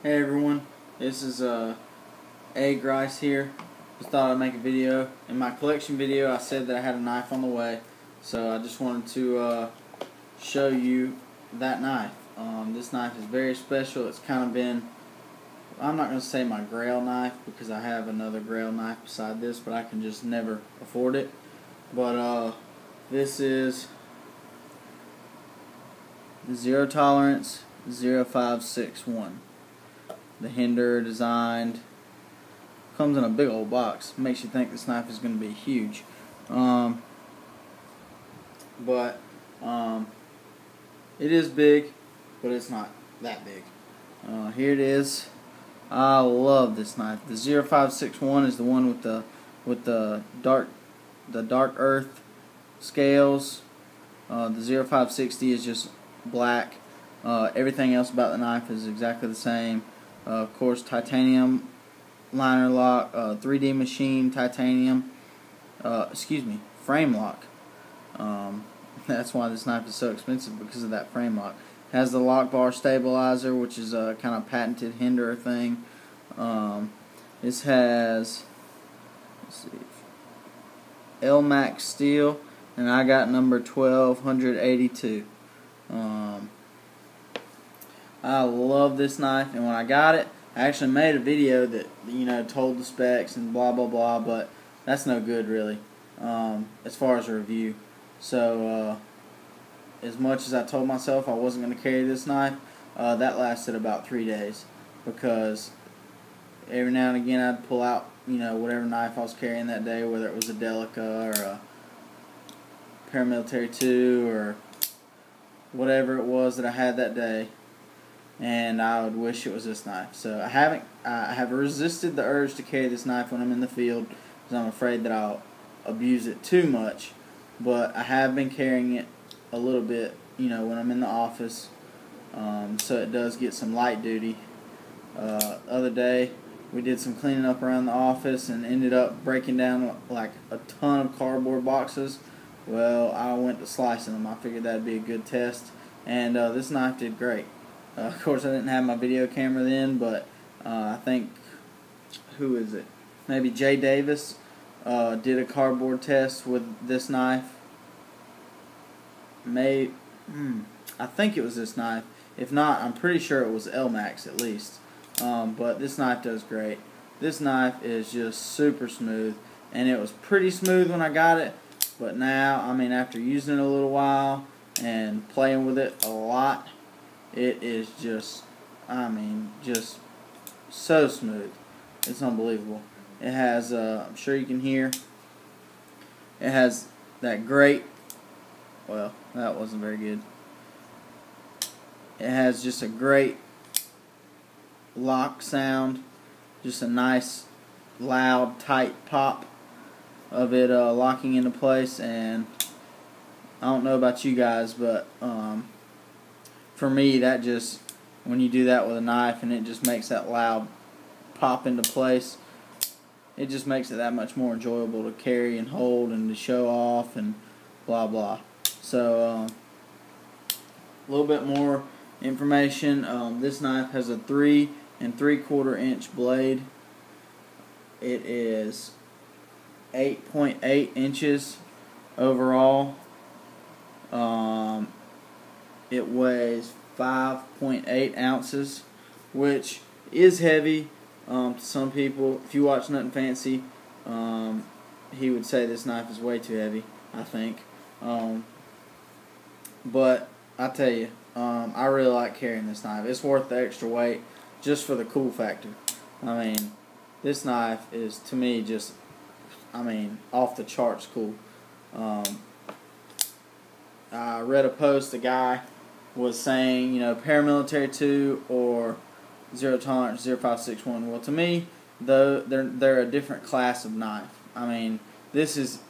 Hey everyone, this is Egg Rice here. Just thought I'd make a video. In my collection video I said that I had a knife on the way, so I just wanted to show you that knife. This knife is very special. It's kind of been, I'm not going to say my grail knife because I have another grail knife beside this, but I can just never afford it. But this is the Zero Tolerance 0561. The Hinder designed, comes in a big old box. Makes you think this knife is going to be huge. It is big, but it's not that big. Here it is. I love this knife. The 0561 is the one with the dark earth scales. The 0560 is just black. Everything else about the knife is exactly the same. Of course, titanium liner lock, 3D machine titanium, frame lock. That's why this knife is so expensive, because of that frame lock. Has the lock bar stabilizer, which is a kind of patented Hinder thing. This has, let's see, Elmax steel, and I got number 1282. I love this knife, and when I got it, I actually made a video that, told the specs and blah blah blah, but that's no good really, as far as a review. So as much as I told myself I wasn't going to carry this knife, that lasted about 3 days, because every now and again I'd pull out whatever knife I was carrying that day, whether it was a Delica or a Paramilitary 2 or whatever it was that I had that day, and I would wish it was this knife. So I have resisted the urge to carry this knife when I'm in the field, because I'm afraid that I'll abuse it too much. But I have been carrying it a little bit, when I'm in the office, so it does get some light duty. Other day we did some cleaning up around the office and ended up breaking down like a ton of cardboard boxes. Well, I went to slicing them. I figured that'd be a good test, and this knife did great. Of course, I didn't have my video camera then, but I think, who is it? Maybe Jay Davis did a cardboard test with this knife. I think it was this knife. If not, I'm pretty sure it was Elmax at least. But this knife does great. This knife is just super smooth, and it was pretty smooth when I got it, but now, after using it a little while and playing with it a lot, it is just so smooth. It's unbelievable. It has, I'm sure you can hear, it has that great, well, that wasn't very good. It has just a great lock sound, just a nice, loud, tight pop of it locking into place. And I don't know about you guys, but for me, that just, when you do that with a knife and it just makes that loud pop into place, it just makes it that much more enjoyable to carry and hold and to show off and blah blah. So a little bit more information. This knife has a 3 3/4 inch blade. It is 8.8 inches overall. It weighs 5.8 ounces, which is heavy to some people. If you watch Nothing Fancy, he would say this knife is way too heavy, I think. But I tell you, I really like carrying this knife. It's worth the extra weight just for the cool factor. This knife is, to me, just, off the charts cool. I read a post, a guy was saying, Paramilitary 2 or Zero Tolerance 0561. Well, to me, though, they're a different class of knife. This is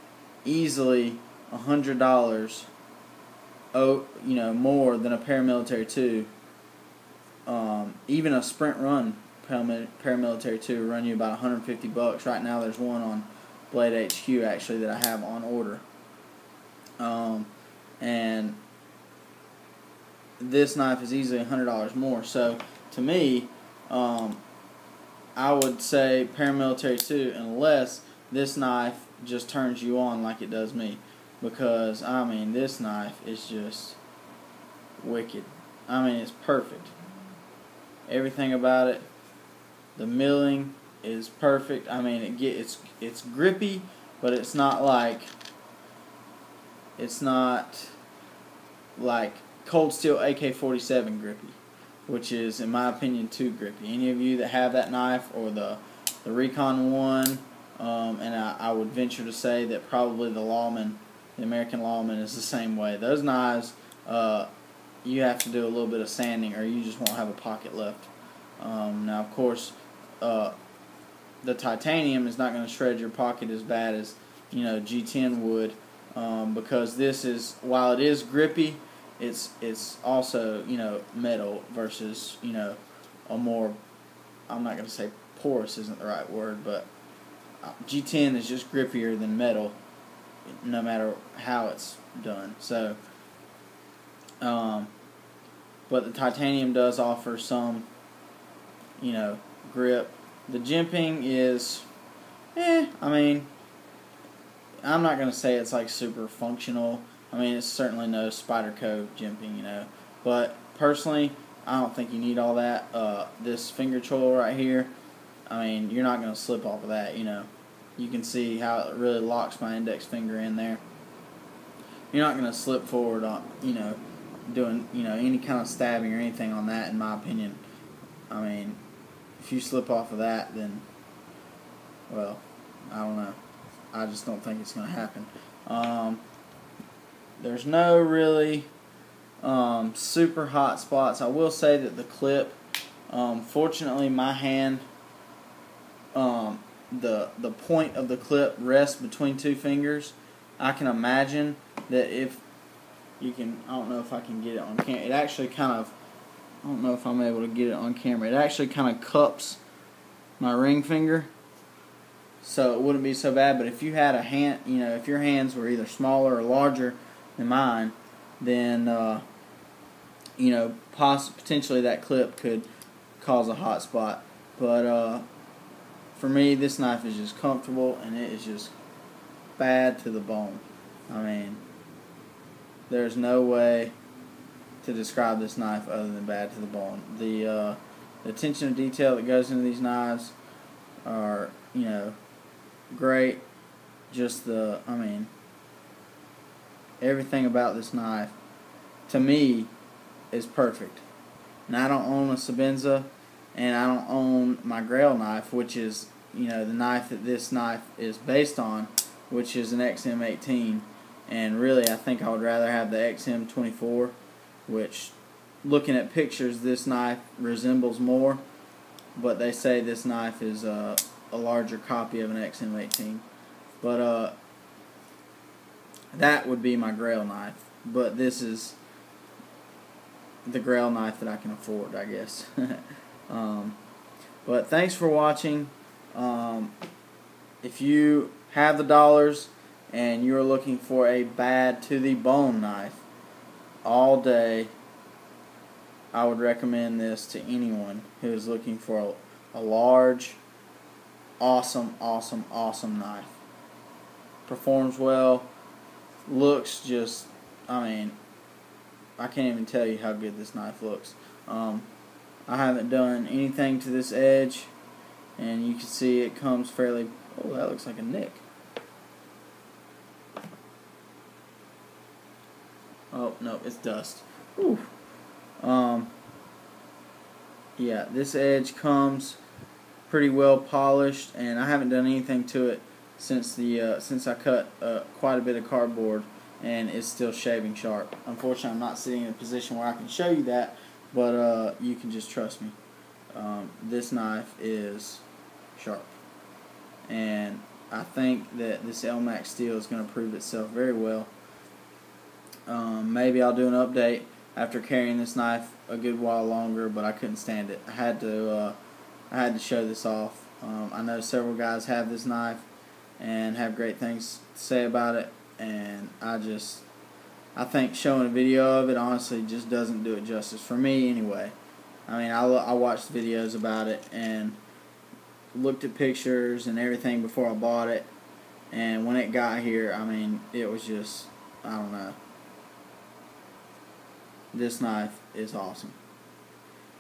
easily $100, more than a Paramilitary 2. Even a Sprint Run Paramilitary 2 will run you about $150. Right now, there's one on Blade HQ actually that I have on order. And this knife is easily $100 more. So to me, I would say paramilitary too, unless this knife just turns you on like it does me. Because, I mean, this knife is just wicked. I mean, it's perfect. Everything about it. The milling is perfect. I mean, it's grippy, but it's not like Cold Steel AK-47 grippy, which is, in my opinion, too grippy. Any of you that have that knife, or the Recon one, and I would venture to say that probably the American Lawman is the same way. Those knives, you have to do a little bit of sanding, or you just won't have a pocket left. Now, of course, the titanium is not going to shred your pocket as bad as G10 would, because this is, while it is grippy, it's also metal versus a more, I'm not going to say porous isn't the right word, but G10 is just grippier than metal, no matter how it's done. So, but the titanium does offer some grip. The jimping is, I mean, I'm not going to say it's like super functional. I mean, it's certainly no Spyderco jimping, But personally, I don't think you need all that. This finger choil right here, I mean, you're not going to slip off of that, You can see how it really locks my index finger in there. You're not going to slip forward on, doing, any kind of stabbing or anything on that, in my opinion. I mean, if you slip off of that, then, well, I don't know. I just don't think it's going to happen. There's no really super hot spots. I will say that the clip, fortunately my hand, the point of the clip rests between two fingers. I can imagine that if you can, I don't know if I can get it on camera. It actually kind of, I don't know if I'm able to get it on camera. It actually kind of cups my ring finger, so it wouldn't be so bad. But if you had a hand, if your hands were either smaller or larger than mine, then potentially that clip could cause a hot spot. But for me, this knife is just comfortable, and it is just bad to the bone. I mean, there's no way to describe this knife other than bad to the bone. The attention to detail that goes into these knives are, great. Just everything about this knife, to me, is perfect. And I don't own a Sebenza, and I don't own my Grail knife, which is, the knife that this knife is based on, which is an XM18. And really, I think I would rather have the XM24, which, looking at pictures, this knife resembles more, but they say this knife is a larger copy of an XM18. But that would be my Grail knife, but this is the Grail knife that I can afford, I guess. But thanks for watching. If you have the dollars and you're looking for a bad to the bone knife all day, I would recommend this to anyone who is looking for a large, awesome knife. Performs well, looks just, I can't even tell you how good this knife looks. I haven't done anything to this edge, and you can see it comes fairly, oh, that looks like a nick. Oh, no, it's dust. Ooh. Yeah, this edge comes pretty well polished, and I haven't done anything to it since I cut quite a bit of cardboard, and it's still shaving sharp. Unfortunately, I'm not sitting in a position where I can show you that, but you can just trust me. This knife is sharp, and I think that this Elmax steel is going to prove itself very well. Maybe I'll do an update after carrying this knife a good while longer, but I couldn't stand it. I had to show this off. I know several guys have this knife and have great things to say about it, and I think showing a video of it honestly just doesn't do it justice, for me anyway. I mean, I watched videos about it and looked at pictures and everything before I bought it. And when it got here, I mean, it was just, I don't know. This knife is awesome.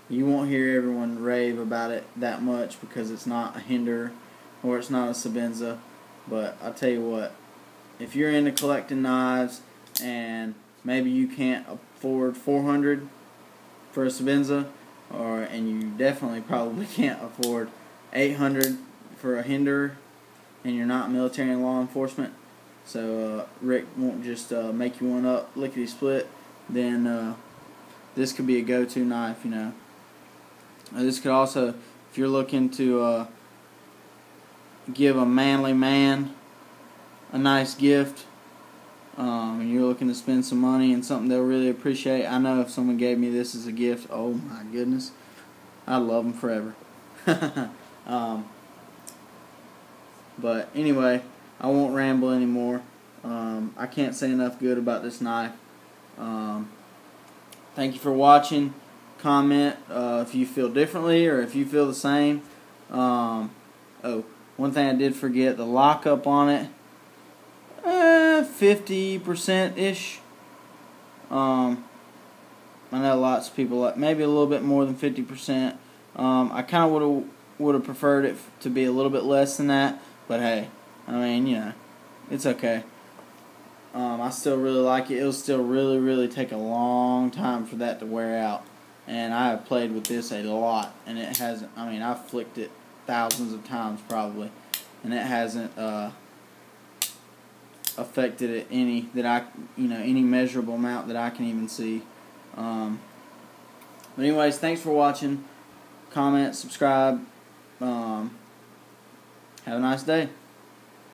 You won't hear everyone rave about it that much because it's not a Hinder or it's not a Sebenza. But I'll tell you what, if you're into collecting knives and maybe you can't afford $400 for a Sebenza, and you definitely probably can't afford $800 for a Hinder, and you're not military and law enforcement, so Rick won't just make you one up lickety split, then this could be a go-to knife, you know. This could also, if you're looking to give a manly man a nice gift, and you're looking to spend some money and something they'll really appreciate. I know if someone gave me this as a gift, oh my goodness, I'd love them forever. But anyway, I won't ramble anymore. I can't say enough good about this knife. Thank you for watching. Comment if you feel differently or if you feel the same. Oh, one thing I did forget, the lockup on it, 50%-ish. I know lots of people like maybe a little bit more than 50%. I kind of would have preferred it to be a little bit less than that, but hey, I mean, you know, it's okay. I still really like it. It'll still really take a long time for that to wear out. And I have played with this a lot, and it hasn't. I mean, I've flicked it thousands of times probably, and it hasn't affected it any measurable amount that I can even see. But anyways, thanks for watching. Comment, subscribe. Have a nice day.